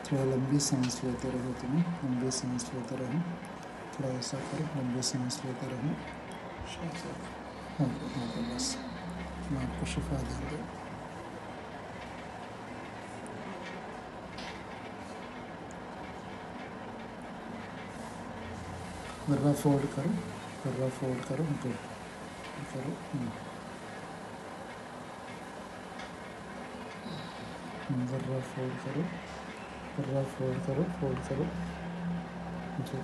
थोड़ा लंबी सांस लेते रहो तुम्हें, लंबी सांस लेते रहो, थोड़ा ऐसा करो, लंबी सांस लेते रहो। बस मैं आपको शिफा देंगे। गर्रा फोल्ड करो, गर्रा फोल्ड करो, गुड करो। गर्रा फोल्ड करो, गर्रा फोल्ड करो, फोल्ड करो जी।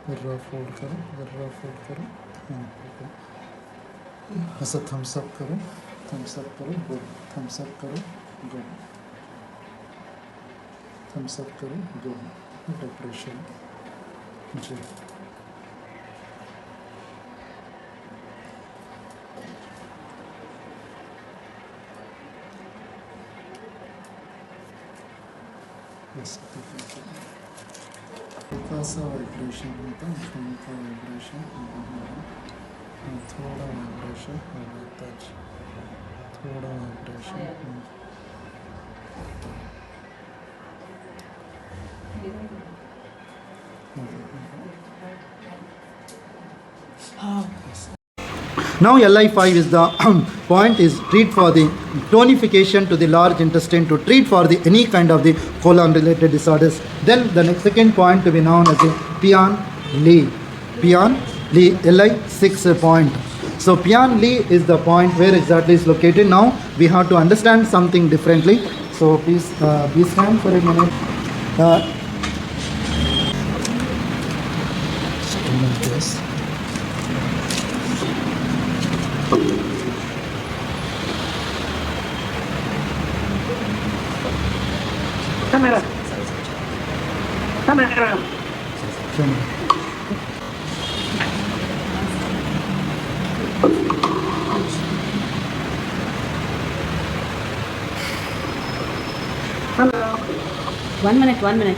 गर्रा फोल्ड करो, गर्रा फोल्ड करो। ऐसा थम्स अप करो, थम्स अप करो, गुड, थम्स अप करो, गुड, थम्स अप करो, गुड, डिप्रेशन जी। हल्का सा वाइब्रेशन होता है, हल्का वाइब्रेशन, थोड़ा वाइब्रेशन, टच, थोड़ा vibration. Now LI5 is the point is treat for the tonification to the large intestine, to treat for the any kind of the colon related disorders. Then the next second point to be known as the Pian Li. Pian Li, LI6 point. So Pian Li is the point where exactly is located. Now we have to understand something differently. So please be stand for a minute. Yes. Camera. Hello. 1 minute, 1 minute.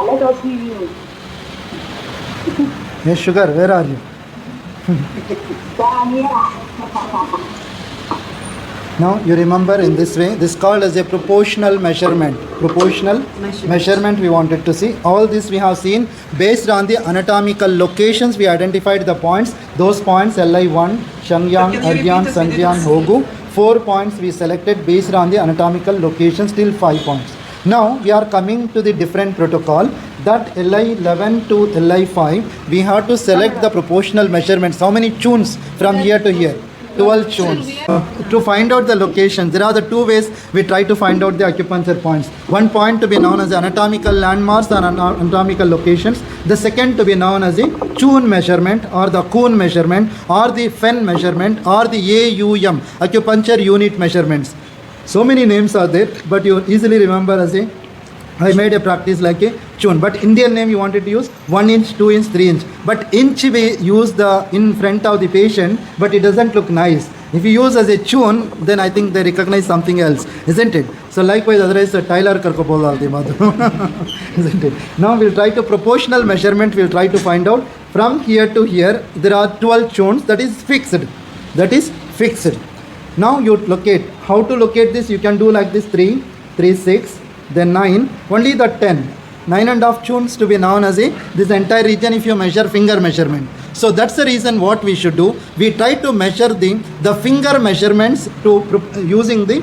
Let us see you. Yes, Sugar, where are you? Now you remember in this way, this is called as a proportional measurement. Proportional measurement we wanted to see. All this we have seen based on the anatomical locations. We identified the points. Those points LI1, Shangyang, Aryan, Sanjian, Hogu. 4 points we selected based on the anatomical locations till 5 points. Now we are coming to the different protocol. That LI11 to LI5 we have to select the proportional measurements. How many tunes from here to here? 12 tunes. To find out the locations, there are the two ways we try to find out the acupuncture points. One point to be known as the anatomical landmarks or anatomical locations. The second to be known as the tune measurement or the Kuhn measurement or the Fen measurement or the AUM, acupuncture unit measurements. So many names are there, but you easily remember as a, I made a practice like a tune, but Indian name you wanted to use 1 inch, 2 inch, 3 inch. But inch we use the in front of the patient, but it doesn't look nice. If you use as a tune, then I think they recognize something else, isn't it? So likewise, otherwise Tyler karko bola the isn't it? Now we'll try to proportional measurement. We'll try to find out from here to here. There are 12 tunes that is fixed. That is fixed. Now you locate. How to locate this? You can do like this: 3, 3, 6. Then 9, only the 10, 9.5 tunes to be known as a, this entire region if you measure finger measurement. So that's the reason what we should do. We try to measure the finger measurements to using the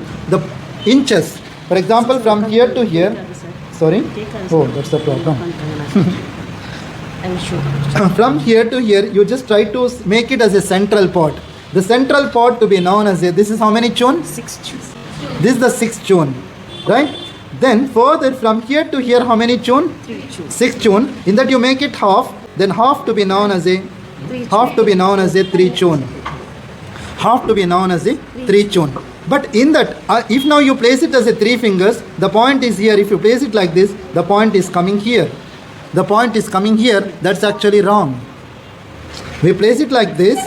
inches. For example, from here to here, sorry, oh that's the problem. I will show. From here to here, you just try to make it as a central part. The central part to be known as a, this is how many tune? 6 tunes. This is the 6th tune, right? Then further from here to here, how many tune? 3 tunes. 6 tune. In that you make it half. Then half to be known as a 3 tune. Half to be known as a 3 tune. But in that, if now you place it as a 3 fingers, the point is here. If you place it like this, the point is coming here. The point is coming here. That's actually wrong. We place it like this.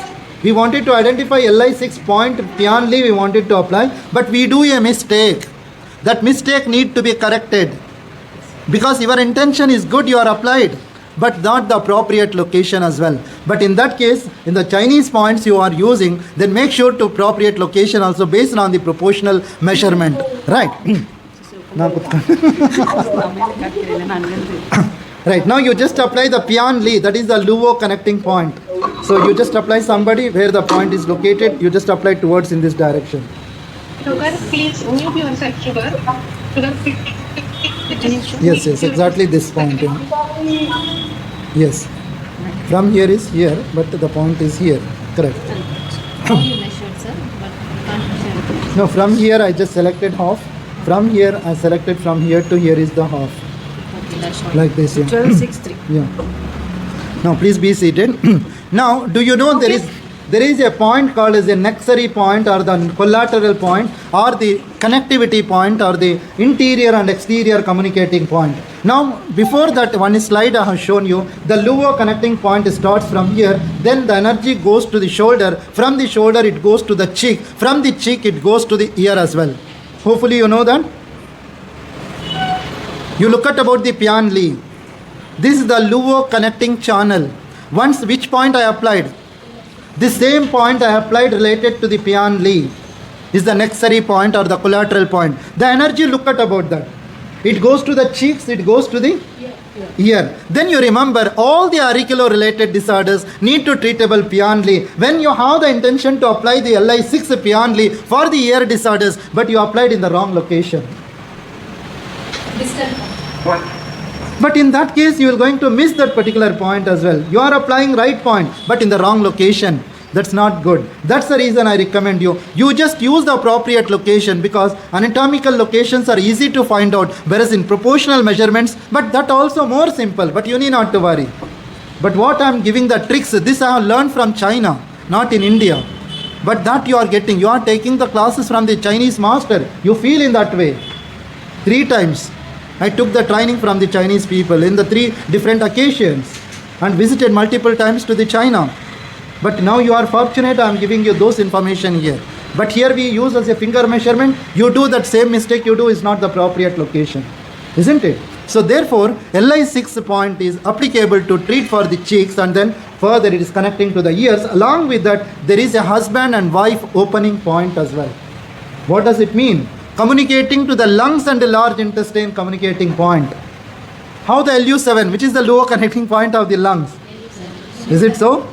We wanted to identify Li6 point pionly we wanted to apply, but we do a mistake. That mistake need to be corrected. Because your intention is good, you are applied, but not the appropriate location as well. But in that case, in the Chinese points you are using, then make sure to appropriate location also based on the proportional measurement. Right. Right, now you just apply the Pian Li, that is the Luo connecting point. So you just apply somebody where the point is located, you just apply towards in this direction. Sugar, please mute yourself, sugar. Sugar, please. Yes, exactly this point. Yes. From here is here, but the point is here. Correct. How you measured, sir? But you can't measure it. No, from here I just selected half. From here I selected from here to here is the half. Okay, that's all. Like this, yeah. 12, 6, 3. Yeah. Now please be seated. Now, do you know there is a point called as a nexary point or the collateral point or the connectivity point or the interior and exterior communicating point. Now, before that one slide I have shown you, the Luo connecting point starts from here, then the energy goes to the shoulder, from the shoulder it goes to the cheek, from the cheek it goes to the ear as well. Hopefully you know that. You look at about the Pian Li. This is the Luo connecting channel. Once which point I applied? The same point I applied related to the Pian Li is the nexary point or the collateral point. The energy, look at about that. It goes to the cheeks, it goes to the ear. Then you remember all the auricular related disorders need to treatable Pian Li. When you have the intention to apply the Li6 Pian Li for the ear disorders, but you applied in the wrong location. But in that case, you are going to miss that particular point as well. You are applying right point, but in the wrong location. That's not good. That's the reason I recommend you. You just use the appropriate location because anatomical locations are easy to find out, whereas in proportional measurements, but that also more simple, but you need not to worry. But what I am giving the tricks, this I have learned from China, not in India. But that you are getting, you are taking the classes from the Chinese master. You feel in that way. 3 times. I took the training from the Chinese people in the 3 different occasions and visited multiple times to the China. But now you are fortunate, I am giving you those information here. But here we use as a finger measurement, you do that same mistake you do is not the appropriate location. Isn't it? So therefore, Li6 point is applicable to treat for the cheeks and then further it is connecting to the ears. Along with that, there is a husband and wife opening point as well. What does it mean? Communicating to the lungs and the large intestine communicating point. How the Lu7, which is the lower connecting point of the lungs? Is it so?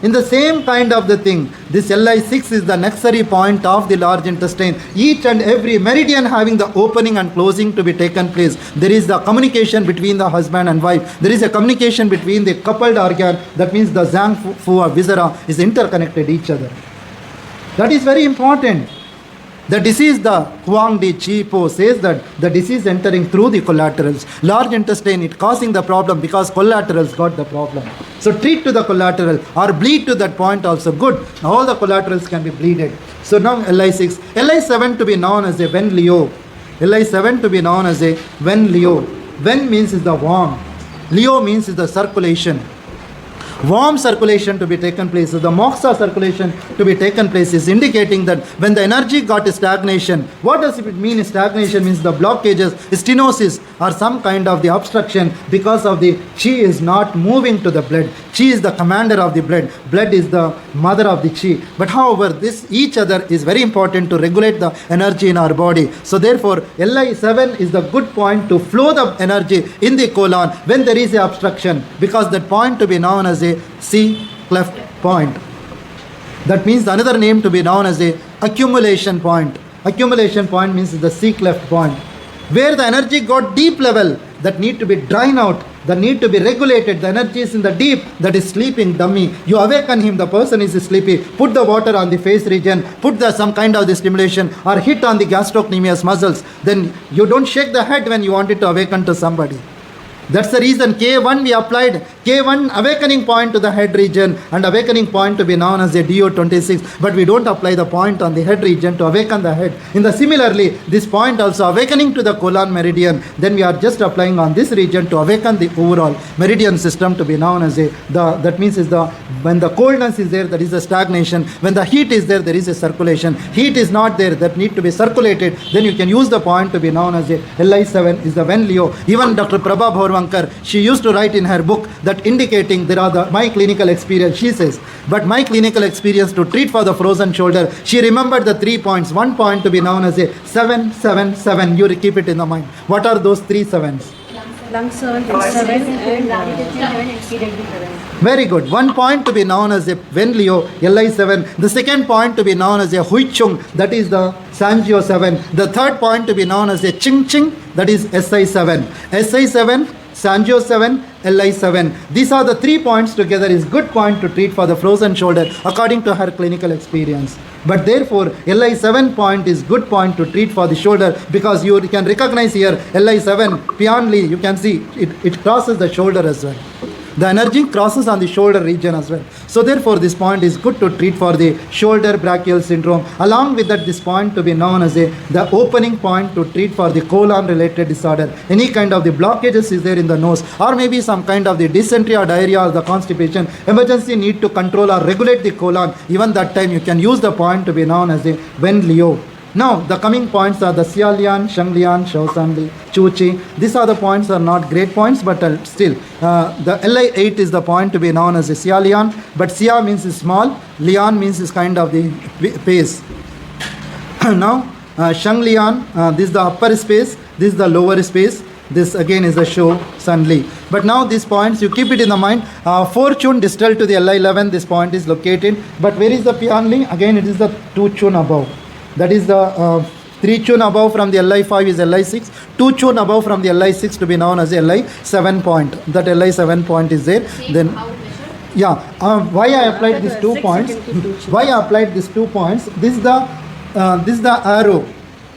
In the same kind of the thing, this Li6 is the nexary point of the large intestine. Each and every meridian having the opening and closing to be taken place. There is the communication between the husband and wife. There is a communication between the coupled organ. That means the Zhang Fu or viscera is interconnected each other. That is very important. The disease, the Huang Di Chi Po says that the disease entering through the collaterals. Large intestine, it causing the problem because collaterals got the problem. So treat to the collateral or bleed to that point also good. All the collaterals can be bleeded. So now Li6. Li7 to be known as a Wen Leo. Li7 to be known as a Wen Leo. Wen means is the warm. Leo means is the circulation. Warm circulation to be taken place. So the moxa circulation to be taken place is indicating that when the energy got a stagnation, what does it mean? Stagnation means the blockages, stenosis or some kind of the obstruction because of the chi is not moving to the blood. Chi is the commander of the blood. Blood is the mother of the chi. But however, this each other is very important to regulate the energy in our body. So therefore, Li7 is the good point to flow the energy in the colon when there is a obstruction because that point to be known as a C cleft point. That means another name to be known as a accumulation point. Accumulation point means the C cleft point. Where the energy got deep level, that need to be drained out, that need to be regulated. The energy is in the deep, that is sleeping dummy. You awaken him, the person is sleepy. Put the water on the face region, put some kind of the stimulation or hit on the gastrocnemius muscles. Then you don't shake the head when you want it to awaken to somebody. That's the reason K1 we applied K1 awakening point to the head region and awakening point to be known as a DO26, but we don't apply the point on the head region to awaken the head. In the similarly, this point also awakening to the colon meridian, then we are just applying on this region to awaken the overall meridian system to be known as that means is when the coldness is there, there is a stagnation. When the heat is there, there is a circulation. Heat is not there, that need to be circulated, then you can use the point to be known as a LI7 is the Ven Leo. Even Dr. Prabha Bhaurvankar, she used to write in her book that indicating there are my clinical experience, she says, but my clinical experience to treat for the frozen shoulder, she remembered the 3 points. One point to be known as a 777. You keep it in the mind. What are those 3 sevens? Lung 7, Very good. One point to be known as a Ven Leo, Li7. The second point to be known as a Hui Chung, that is the Sanjio 7. The third point to be known as a Ching Ching, that is Si7. Si7, Sanjio 7, Li7. These are the 3 points together is good point to treat for the frozen shoulder according to her clinical experience. But therefore, Li7 point is good point to treat for the shoulder because you can recognize here Li7, Pianli, you can see it crosses the shoulder as well. The energy crosses on the shoulder region as well. So therefore, this point is good to treat for the shoulder brachial syndrome. Along with that, this point to be known as the opening point to treat for the colon related disorder. Any kind of the blockages is there in the nose, or maybe some kind of the dysentery or diarrhea or the constipation. Emergency need to control or regulate the colon. Even that time you can use the point to be known as a Ven Leo. Now, the coming points are the Xia Lian, Sheng Lian, Shao San Li, Chu Chi. These are the points are not great points, but still, the Li8 is the point to be known as a Xia Lian, but Xia means is small, Lian means is kind of the pace. Now, Sheng Lian, this is the upper space, this is the lower space. This again is the Shou San Li. But now these points, you keep it in the mind. Fortune distal to the Li11, this point is located. But where is the Pian Li? Again, it is the 2 chun above. That is the 3 chun above from the Li5 is Li6. 2 chun above from the Li6 to be known as Li7 point. That Li7 point is there. Then, yeah. Why I applied these 2 points? Why I applied these 2 points? This is the arrow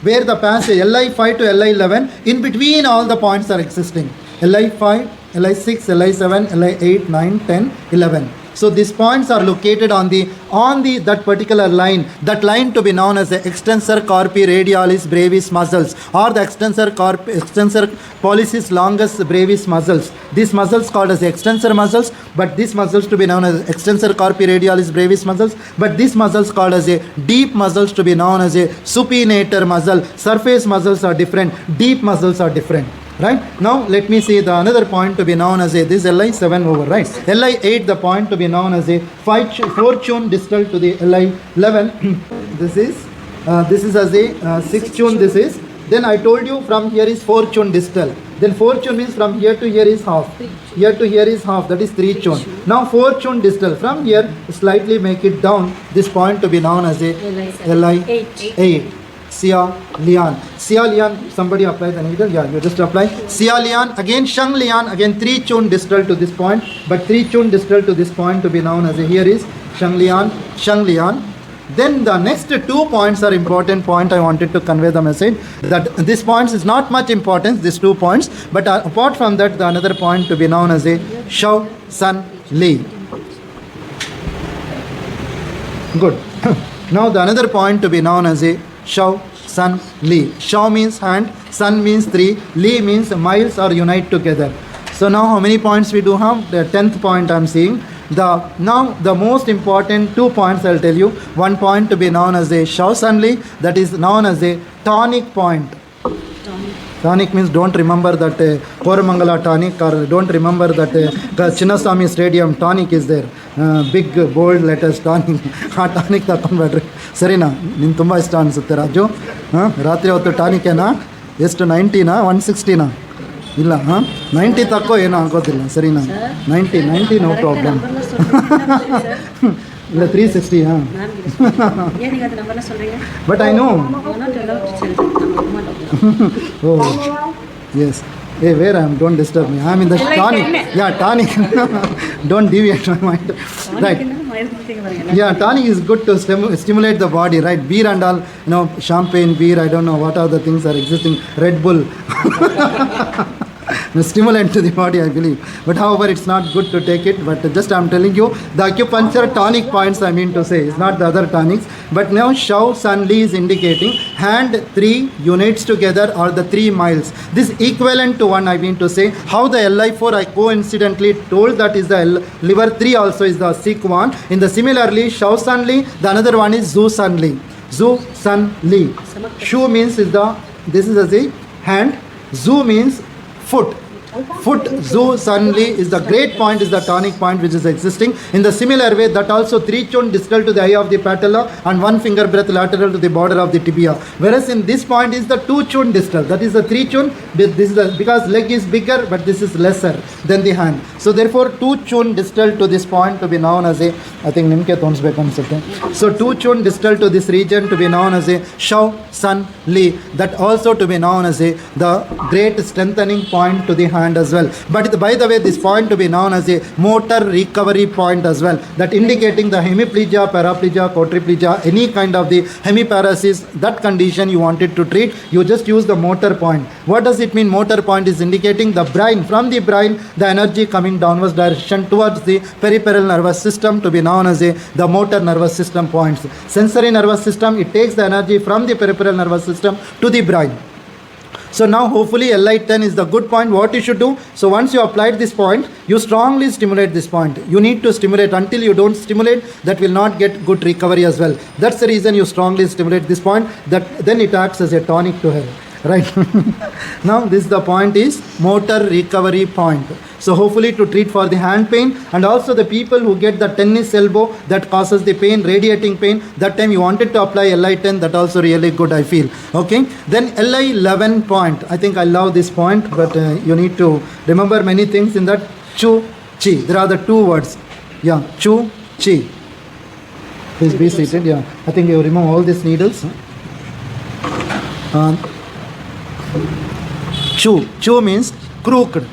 where the passage Li5 to Li11. In between all the points are existing. Li5, Li6, Li7, Li8, 9, 10, 11. So these points are located on that particular line. That line to be known as the extensor corpi radialis brevis muscles or the extensor pollicis longus brevis muscles. These muscles called as the extensor muscles, but these muscles to be known as extensor corpi radialis brevis muscles. But these muscles called as a deep muscles to be known as a supinator muscle. Surface muscles are different. Deep muscles are different. Right? Now, let me see the another point to be known as this Li7 over, right? Li8, the point to be known as a 4 chun distal to the Li11. This is as a 6 chun this is. Then I told you from here is 4 chun distal. Then 4 chun means from here to here is half. Here to here is half, that is 3 chun. Now 4 chun distal. From here, slightly make it down. This point to be known as a Li8. Xia Lian. Xia Lian, somebody apply the needle? Yeah, you just apply. Xia Lian, again Sheng Lian, again 3 chun distal to this point, but 3 chun distal to this point to be known as here is Sheng Lian, Sheng Lian. Then the next 2 points are important point I wanted to convey the message that this points is not much importance, these 2 points, but apart from that, the another point to be known as a Shao San Li. Good. Now the another point to be known as a Shao San Li. Shao means hand, San means 3, Li means miles or unite together. So now how many points we do have? The 10th point I am seeing. Now the most important 2 points I will tell you. One point to be known as a Shao San Li, that is known as a tonic point. Tonic means don't remember that Koramangala tonic, or don't remember that Chinnaswamy Stadium tonic is there. Big bold letters tonic. Tonic ತಕೊಂಡ್ಬೇಡ್ರಿ ಸರಿನಾ? ನಿನ್ ತುಂಬ ಇಷ್ಟ ಅನಿಸುತ್ತೆ ರಾಜು. ರಾತ್ರಿ ಹೊತ್ತು tonic ಏನಾ? ಎಷ್ಟು 90ನಾ 160ನಾ? ಇಲ್ಲ 90 ತಕ್ಕೋ ಏನೋ ಆಗೋದಿಲ್ಲ ಸರಿನಾ? 90 ನೋ ಪ್ರಾಬ್ಲಮ್. ಇಲ್ಲ 360 but I know. Oh yes. Hey, where I am? Don't disturb me. I am in the tonic. Yeah, tonic. Don't deviate my mind. Right. Yeah, tonic is good to stimulate the body, right? Beer and all, champagne, beer, I don't know what other things are existing. Red Bull. The stimulant to the body, I believe. But however, it's not good to take it. But just I'm telling you, the acupuncture tonic points, I mean to say, is not the other tonics. But now Shao San Li is indicating hand 3 units together or the 3 miles. This equivalent to 1, I mean to say. How the Li4, I coincidentally told that is the liver 3 also is the Sikh one. In the similarly, Shao San Li, the another one is Zhu San Li. Zhu San Li. Shu means is the, this is as a hand. Zhu means foot. Foot, Zhu, San Li is the great point, is the tonic point which is existing. In the similar way, that also 3 chun distal to the eye of the patella and 1 finger breadth lateral to the border of the tibia. Whereas in this point is the 2 chun distal. That is the 3 chun. This is the, because leg is bigger, but this is lesser than the hand. So therefore, 2 chun distal to this point to be known as a, I think nimke tons becomes it. So 2 chun distal to this region to be known as a Shao San Li. That also to be known as a the great strengthening point to the hand as well. But by the way, this point to be known as a motor recovery point as well, that indicating the hemiplegia, paraplegia, quadriplegia, any kind of the hemiparesis, that condition you wanted to treat, you just use the motor point. What does it mean? Motor point is indicating the brain, from the brain the energy coming downwards direction towards the peripheral nervous system to be known as the motor nervous system points. Sensory nervous system, it takes the energy from the peripheral nervous system to the brain. So now hopefully Li10 is the good point. What you should do? So once you applied this point, you strongly stimulate this point. You need to stimulate. Until you don't stimulate, that will not get good recovery as well. That's the reason you strongly stimulate this point. That then it acts as a tonic to health. Right. Now this the point is motor recovery point. So hopefully to treat for the hand pain, and also the people who get the tennis elbow that causes the pain, radiating pain, that time you wanted to apply Li10, that also really good, I feel. Okay. Then Li11 point. I think I love this point, but you need to remember many things in that. Chu, Chi. There are the 2 words. Yeah. Chu, Chi. Please be seated. Yeah. I think you remove all these needles. Chu means crooked.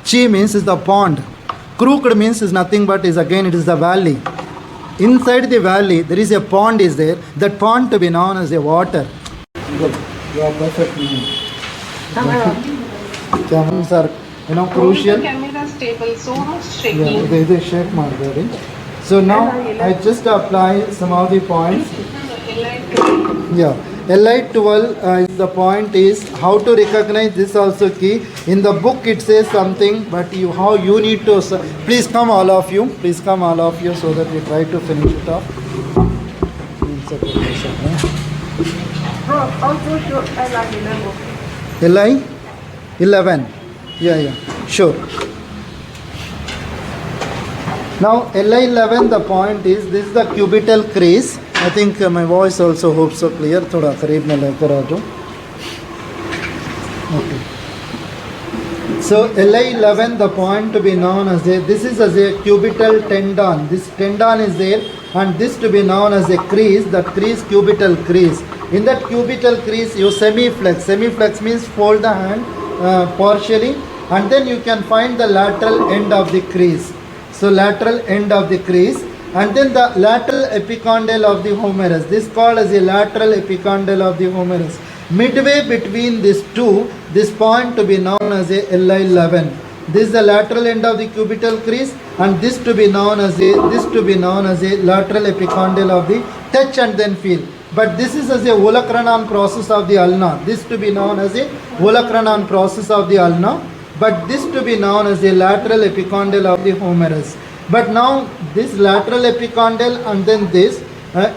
Chi means is the pond. Crooked means is nothing but is again it is the valley. Inside the valley there is a pond is there. That pond to be known as a water. Good. You are perfect. Cameras are crucial. The camera is stable, so much Yeah, shaking. they shake margari. So now I just apply some of the points. Yeah. Li12 is the point is how to recognize this also key. In the book it says something, but you how you need to. Please come all of you. Please come all of you so that we try to finish it off. Also show Li11. Li11. Yeah. Sure. Now Li11 the point is this is the cubital crease. I think my voice also hope so clear. थोड़ा करीब में लेकर आ जाओ. Okay. So Li11 the point to be known as a, this is as a cubital tendon. This tendon is there, and this to be known as a crease. That crease cubital crease. In that cubital crease you semiflex. Semiflex means fold the hand partially, and then you can find the lateral end of the crease. So lateral end of the crease. And then the lateral epicondyle of the humerus. This called as a lateral epicondyle of the humerus. Midway between these two, this point to be known as a Li11. This is the lateral end of the cubital crease, and this to be known as a lateral epicondyle of the touch and then feel. But this is as a Volacranon process of the ulna. This to be known as a Volacranon process of the ulna. But this to be known as a lateral epicondyle of the humerus. But now this lateral epicondyle and then this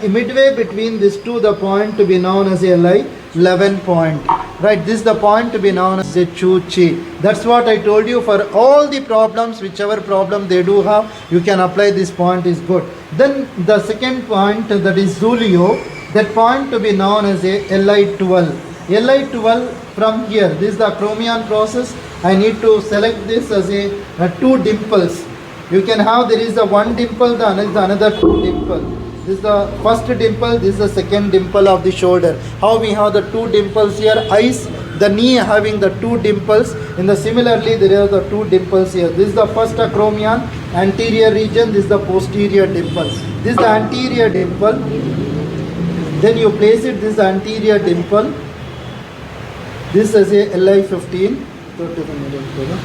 midway between these two, the point to be known as a Li11 point. Right, this is the point to be known as a Chu Chi. That's what I told you. For all the problems, whichever problem they do have, you can apply this point is good. Then the second point, that is Zulio, that point to be known as a Li12. Li12 from here, this is the acromion process. I need to select this as a 2 dimples. You can have, there is a 1 dimple, the another 2 dimple. This is the first dimple, this is the second dimple of the shoulder. How we have the 2 dimples here, eyes, the knee having the 2 dimples. In the similarly, there are the 2 dimples here. This is the first acromion, anterior region, this is the posterior dimple. This is the anterior dimple. Then you place it, this is the anterior dimple. This is a Li15. Go to the middle further.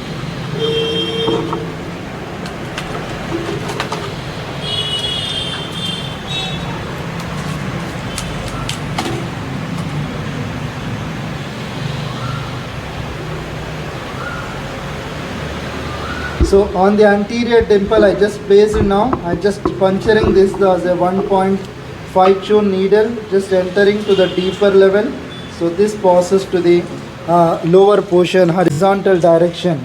So on the anterior dimple, I just placed it now. I just puncturing this as a 1.5 tune needle, just entering to the deeper level. So this passes to the lower portion, horizontal direction.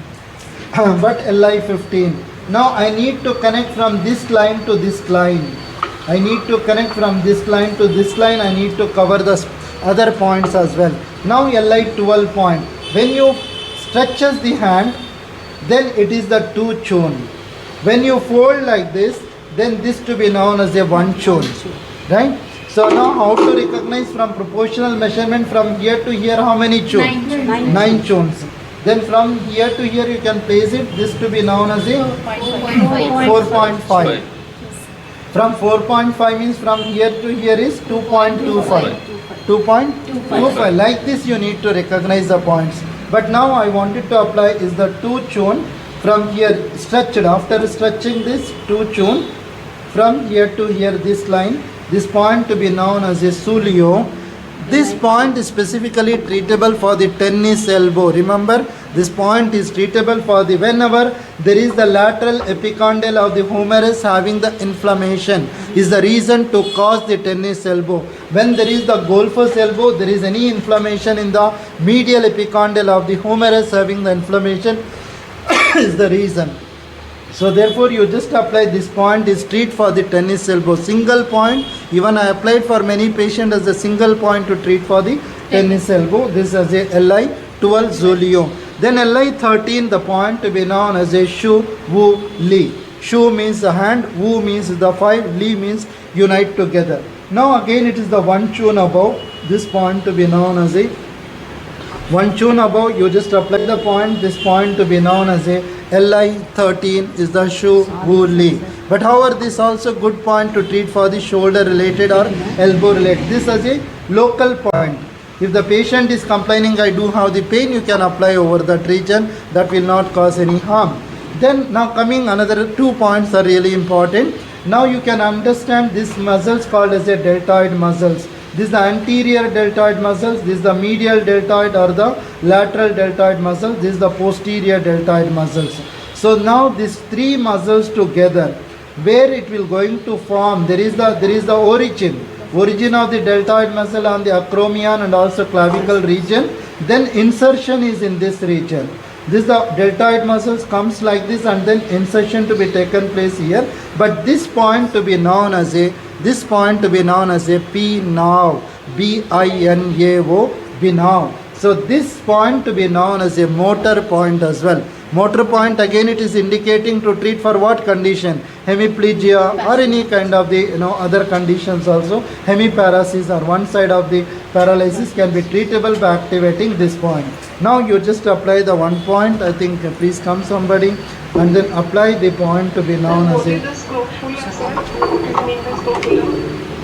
But LI 15. Now I need to connect from this line to this line. I need to connect from this line to this line. I need to cover the other points as well. Now LI 12 point. When you stretches the hand, then it is the 2 tune. When you fold like this, then this to be known as a 1 tune, right? So now how to recognize from proportional measurement from here to here how many tunes? 9 tunes. Then from here to here you can place it, this to be known as a 4.5. From 4.5 means from here to here is 2.25. 2.25. Like this you need to recognize the points. But now I wanted to apply is the 2 tune from here stretched. After stretching this 2 tune from here to here, this line, this point to be known as a sulio. This point is specifically treatable for the tennis elbow. Remember, this point is treatable for the whenever there is the lateral epicondyle of the humerus having the inflammation is the reason to cause the tennis elbow. When there is the golfer's elbow, there is any inflammation in the medial epicondyle of the humerus having the inflammation is the reason. So therefore you just apply this point is treat for the tennis elbow. Single point, even I applied for many patients as a single point to treat for the tennis elbow. This is a LI 12 Zolio. Then LI 13, the point to be known as a Shu Wu Li. Shu means the hand, Wu means the 5, Li means unite together. Now again it is the 1 tune above. This point to be known as a 1 tune above. You just apply the point. This point to be known as a LI 13 is the Shu Wu Li. But however, this also good point to treat for the shoulder related or elbow related. This is a local point. If the patient is complaining, I do have the pain, you can apply over that region. That will not cause any harm. Then now coming another 2 points are really important. Now you can understand these muscles called as a deltoid muscles. This is the anterior deltoid muscles, this is the medial deltoid or the lateral deltoid muscle, this is the posterior deltoid muscles. So now these 3 muscles together, where it will going to form, there is the origin of the deltoid muscle on the acromion and also clavicle region. Then insertion is in this region. This the deltoid muscles comes like this and then insertion to be taken place here. But this point to be known as a P-now, B-I-N-A-O, B-now. So this point to be known as a motor point as well. Motor point again it is indicating to treat for what condition? Hemiplegia or any kind of the other conditions also. Hemiparesis or one side of the paralysis can be treatable by activating this point. Now you just apply the 1 point. I think please come somebody and then apply the point to be known as a.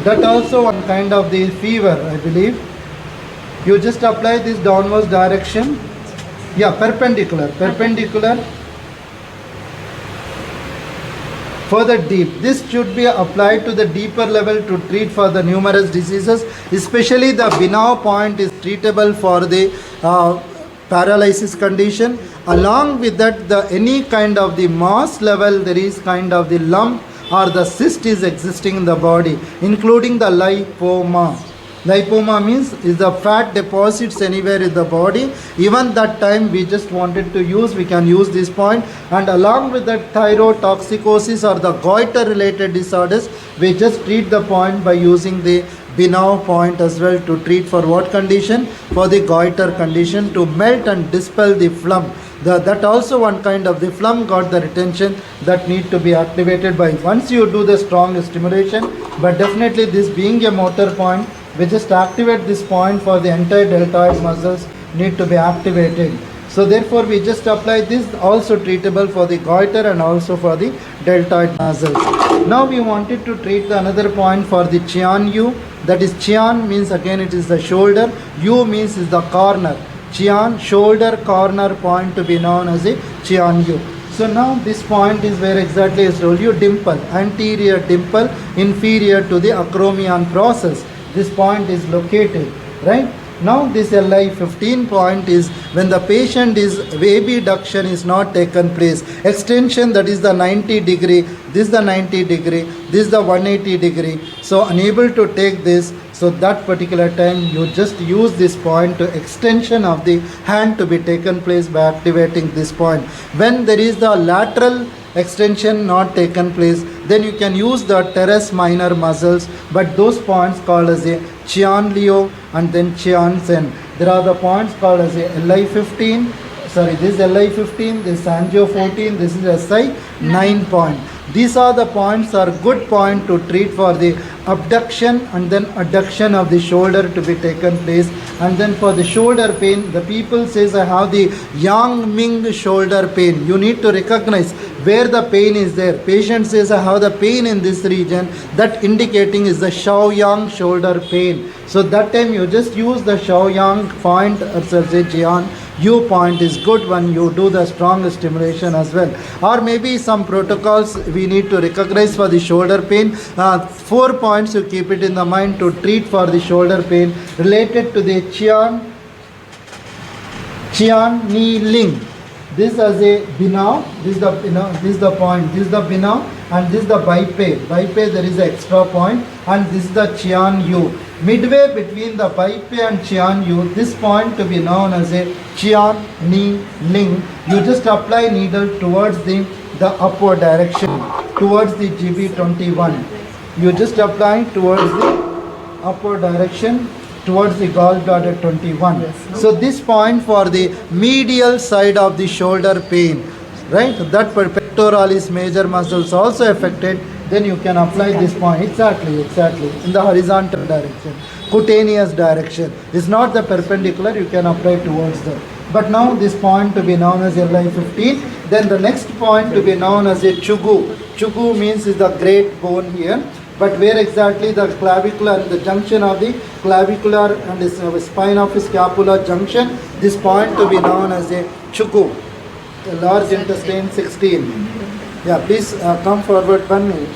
That also one kind of the fever, I believe. You just apply this downwards direction. Yeah, perpendicular. Further deep. This should be applied to the deeper level to treat for the numerous diseases. Especially the Binao point is treatable for the paralysis condition. Along with that, any kind of the mass level, there is kind of the lump or the cyst is existing in the body, including the lipoma. Lipoma means is the fat deposits anywhere in the body. Even that time we just wanted to use, we can use this point. And along with that thyroid toxicosis or the goiter related disorders, we just treat the point by using the Binao point as well to treat for what condition? For the goiter condition, to melt and dispel the phlegm. That also one kind of the phlegm got the retention that need to be activated by once you do the strong stimulation. But definitely this being a motor point, we just activate this point for the entire deltoid muscles need to be activated. So therefore we just apply this, also treatable for the goiter and also for the deltoid muscles. Now we wanted to treat the another point for the Chian U. That is Chian means again it is the shoulder. U means is the corner. Chian, shoulder corner point to be known as a Chian U. So now this point is where exactly is told you dimple, anterior dimple inferior to the acromion process. This point is located, right? Now this LI15 point is when the patient is abduction is not taken place. Extension, that is the 90 degree, this is the 90 degree, this is the 180 degree. So unable to take this, so that particular time you just use this point to extension of the hand to be taken place by activating this point. When there is the lateral extension not taken place, then you can use the teres minor muscles, but those points called as a Chian Leo and then Chian Sen. There are the points called as a LI15, sorry, this is LI15, this is Angio 14, this is SI 9 point. These are the points are good point to treat for the abduction and then adduction of the shoulder to be taken place. And then for the shoulder pain, the people says I have the Yang Ming shoulder pain. You need to recognize where the pain is there. Patient says I have the pain in this region, that indicating is the Shaoyang shoulder pain. So that time you just use the Shaoyang point or say Jian U point is good when you do the strong stimulation as well. Or maybe some protocols we need to recognize for the shoulder pain. 4 points you keep it in the mind to treat for the shoulder pain related to the Qian Ni Ling. This as a Binao, this is the this is the point, this is the Binao and this is the Baipe. Baipe there is an extra point and this is the Qian Yu. Midway between the Baipe and Qian Yu, this point to be known as a Qian Ni Ling. You just apply needle towards the upward direction, towards the GB21. You just apply towards the upward direction, towards the gallbladder 21. Yes. So this point for the medial side of the shoulder pain, right? That pectoralis major muscles also affected. Then you can apply this point exactly in the horizontal direction, cutaneous direction. It's not the perpendicular. You can apply towards the. But now this point to be known as LI15. Then the next point to be known as a Chugu. Chugu means is the great bone here. But where exactly the clavicular, the junction of the clavicular and the spine of the scapula junction, this point to be known as a Chugu, the large intestine 16. Yeah, please come forward 1 minute.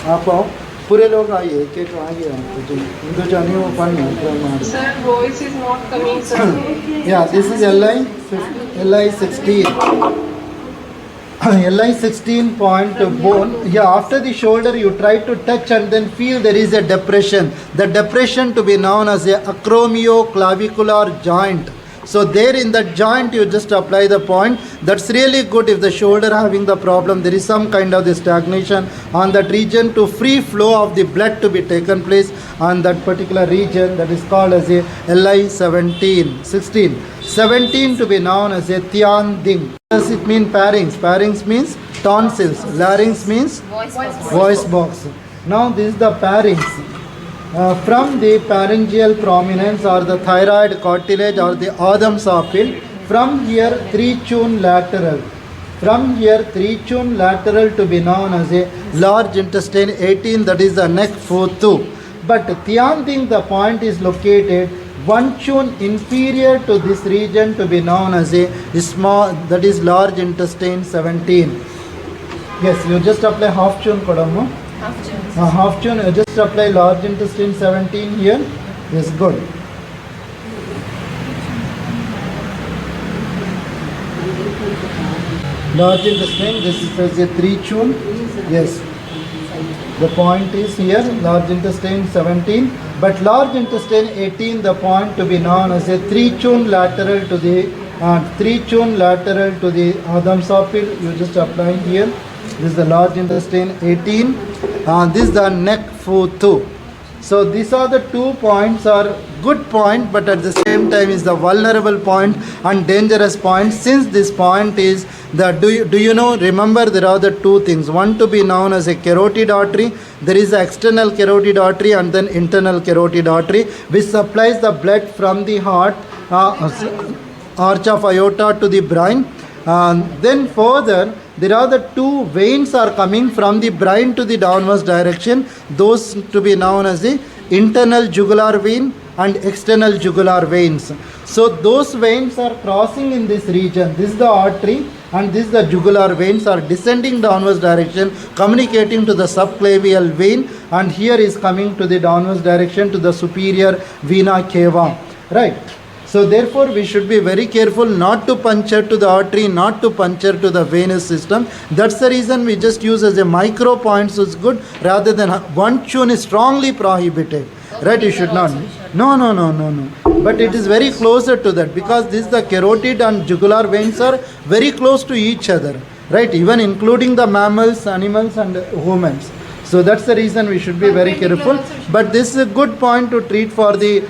आप आओ, पूरे लोग आइए, एक एक आइए आप, इंदु जानी वो 1 minute. Sir, voice is not coming, sir. Yeah, this is LI16. LI16 point bone. Yeah, after the shoulder you try to touch and then feel there is a depression. The depression to be known as a acromioclavicular joint. So there in that joint you just apply the point. That's really good if the shoulder having the problem. There is some kind of the stagnation on that region to free flow of the blood to be taken place on that particular region. That is called as a LI17, 16. 17 to be known as a Tian Ding. Does it mean pharynx? Pharynx means tonsils. Larynx means voice box. Now this is the pharynx. From the pharyngeal prominence or the thyroid cartilage or the Adam sapil, from here 3 lateral. From here 3 lateral to be known as a large intestine 18, that is the neck 4-2. But Tian Ding, the point is located 1 chun inferior to this region to be known as a small, that is large intestine 17. Yes, you just apply half chun kodamu. Half chun, you just apply large intestine 17 here. Yes, good. Large intestine, this is as a 3 chun. Yes. The point is here, large intestine 17. But large intestine 18, the point to be known as a 3 chun lateral to the 3 chun lateral to the Adam sapil. You just apply here. This is the large intestine 18. This is the neck 4-2. So these are the 2 points are good point, but at the same time is the vulnerable point and dangerous point. Since this point is the do you know, remember there are the 2 things. One to be known as a carotid artery. There is the external carotid artery and then internal carotid artery, which supplies the blood from the heart, arch of aorta to the brain. Then further there are the 2 veins are coming from the brain to the downwards direction. Those to be known as the internal jugular vein and external jugular veins. So those veins are crossing in this region. This is the artery and this is the jugular veins are descending downwards direction, communicating to the subclavial vein, and here is coming to the downwards direction to the superior vena cava, right? So therefore we should be very careful not to puncture to the artery, not to puncture to the venous system. That's the reason we just use as a micro point, so it's good, rather than one tune is strongly prohibited. Right, you should not. No. But it is very closer to that, because this the carotid and jugular veins are very close to each other. Right, even including the mammals, animals and humans. So that's the reason we should be very careful. But this is a good point to treat for the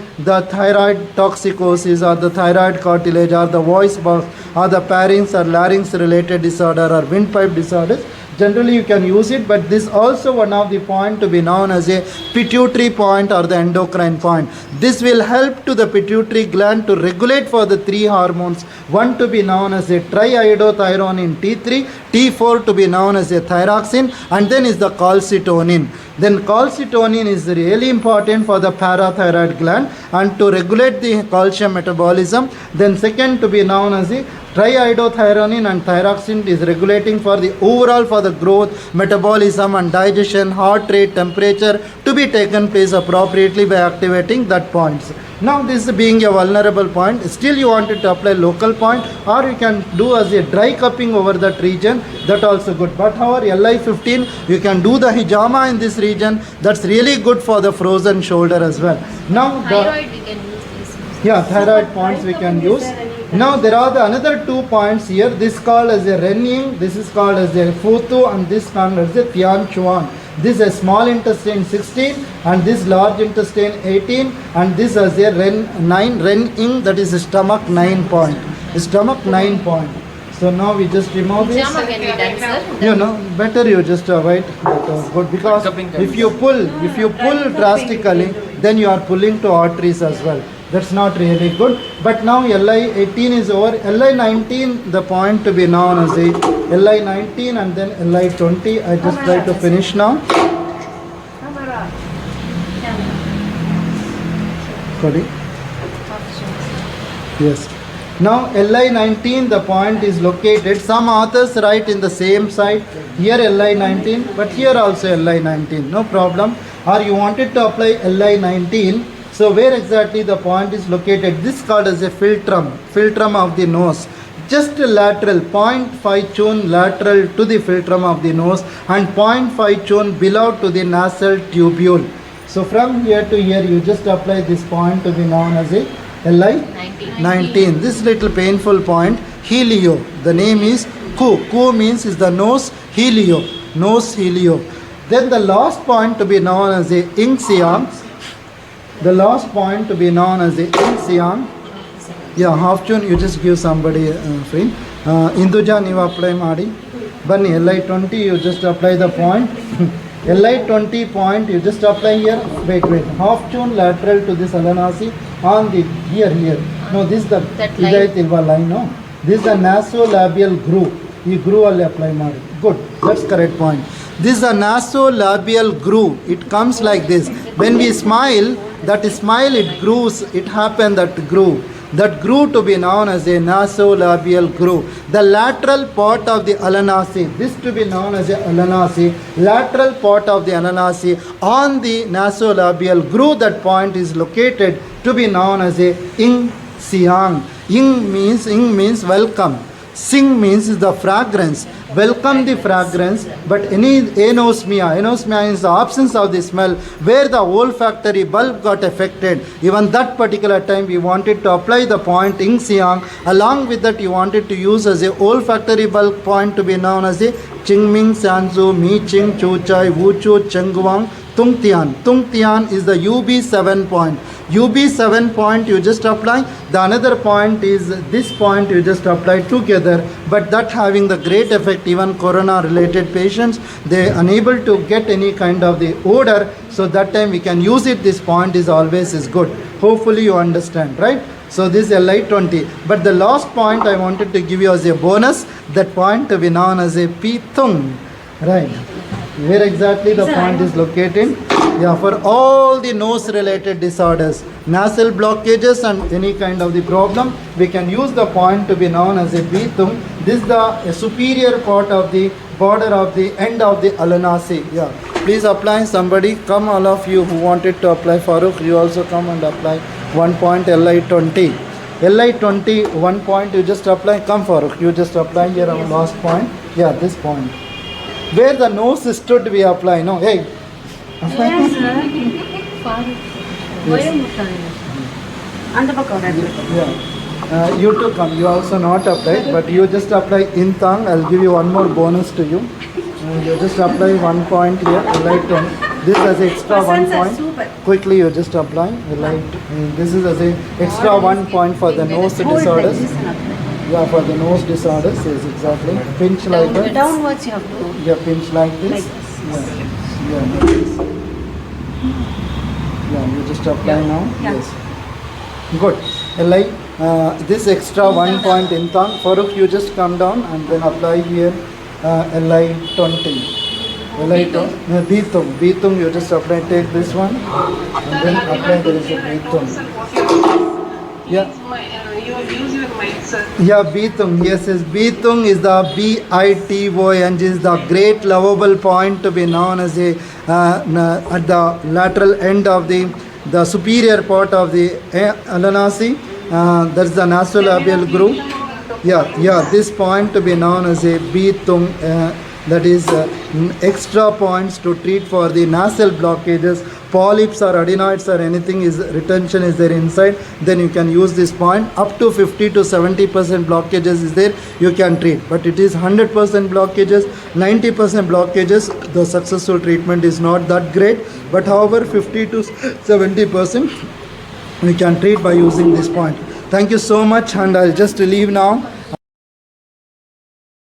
thyroid toxicosis or the thyroid cartilage or the voice box or the pharynx or larynx related disorder or windpipe disorders. Generally you can use it, but this also one of the point to be known as a pituitary point or the endocrine point. This will help to the pituitary gland to regulate for the three hormones. One to be known as a triiodothyronin T3, T4 to be known as a thyroxine, and then is the calcitonin. Then calcitonin is really important for the parathyroid gland and to regulate the calcium metabolism. Then second to be known as the triiodothyronin and thyroxine is regulating for the overall for the growth, metabolism and digestion, heart rate, temperature to be taken place appropriately by activating that points. Now this being a vulnerable point, still you wanted to apply local point, or you can do as a dry cupping over that region, that also good. But however LI15 you can do the hijama in this region, that's really good for the frozen shoulder as well. Now Thyroid we can use this. yeah, thyroid points we can use. Now there are the another 2 points here. This called as a Renying, this is called as a Futu, and this called as a Tian Chuan. This is a small intestine 16 and this large intestine 18, and this as a Renying, that is a stomach 9 point. Stomach 9 point. So now we just remove this. Hijama can be done, sir. You know, better you just avoid that, good, because if you pull drastically, then you are pulling to arteries as well. That's not really good. But now LI18 is over. LI19, the point to be known as a LI19 and then LI20. I just try to finish now. Camera. Sorry. Yes. Now LI19, the point is located. Some authors write in the same side. Here LI19, but here also LI19. No problem. Or you wanted to apply LI19. So where exactly the point is located? This called as a philtrum of the nose. Just lateral, 0.5 tune lateral to the philtrum of the nose and 0.5 tune below to the nasal tubule. So from here to here you just apply this point to be known as a LI19. This little painful point, helio. The name is Ku. Ku means is the nose, helio. Nose helio. Then the last point to be known as a Ingsiam. The last point to be known as the Ingsiam. Yeah, half tune you just give somebody free. Induja ನೀವು apply ಮಾಡಿ ಬನ್ನಿ LI20 you just apply the point. LI20 point you just apply here. Wait, half tune lateral to this alanasi on the here. No, this is the idaitilva line. No, this is the nasolabial groove. ಈ groove ಅಲ್ಲಿ apply ಮಾಡಿ. Good, that's correct point. This is a nasolabial groove. It comes like this. When we smile, that smile it grooves. It happens that groove. That groove to be known as a nasolabial groove. The lateral part of the alanasi, this to be known as a alanasi, lateral part of the alanasi on the nasolabial groove, that point is located to be known as a ing siang. Ing means welcome. Sing means is the fragrance. Welcome the fragrance, but any anosmia is the absence of the smell, where the olfactory bulb got affected. Even that particular time we wanted to apply the point Ing Siang. Along with that you wanted to use as a olfactory bulb point to be known as a Qingming Sanzu, Mi Ching, Chu Chai, Wu Chu, Chengguang, Tung Tian. Tung Tian is the UB7 point. UB7 point you just apply. The another point is this point you just apply together, but that having the great effect. Even corona related patients, they unable to get any kind of the odor, so that time we can use it. This point is always is good. Hopefully you understand, right? So this is LI20. But the last point I wanted to give you as a bonus, that point to be known as a Pitung, right? Where exactly the point is located? Yeah, for all the nose related disorders, nasal blockages and any kind of the problem, we can use the point to be known as a Bitum. This is the superior part of the border of the end of the Alanasi. Yeah, please apply. Somebody come, all of you who wanted to apply. Farooq, you also come and apply 1 point LI20. LI20 1 point, you just apply. Come Farooq, you just apply here our last point. Yeah, this point. Where the nose stood, we apply. No, hey. Yes, sir. And the Yeah. You too come. You also not apply, but you just apply in tongue. I'll give you one more bonus to you. You just apply 1 point here. Light one. This as extra 1 point. Super. Quickly, you just apply. This is as a extra 1 point for the nose disorders. Yeah, for the nose disorders. Yes, exactly. Pinch like that. Downwards you have to. Yeah, pinch like this. Like this. Yeah, like this. Yeah, you just apply now. Yeah. Yes. Good. Like this extra 1 point in tongue. Farooq, you just come down and then apply here LI20. Bitum. Bitum, you just apply, take this one and then apply, there is a Bitum. Yeah. You use your mind, sir. Yeah, Bitung. Yes, Bitung is the BITONG is the great lovable point to be known as a at the lateral end of the superior part of the Alanasi. That's the nasolabial groove. Yeah, this point to be known as a Bitung. That is extra points to treat for the nasal blockages, polyps or adenoids or anything is retention is there inside, then you can use this point. Up to 50 to 70% blockages is there, you can treat. But it is 100% blockages, 90% blockages, the successful treatment is not that great. But however, 50 to 70% we can treat by using this point. Thank you so much, and I'll just leave now.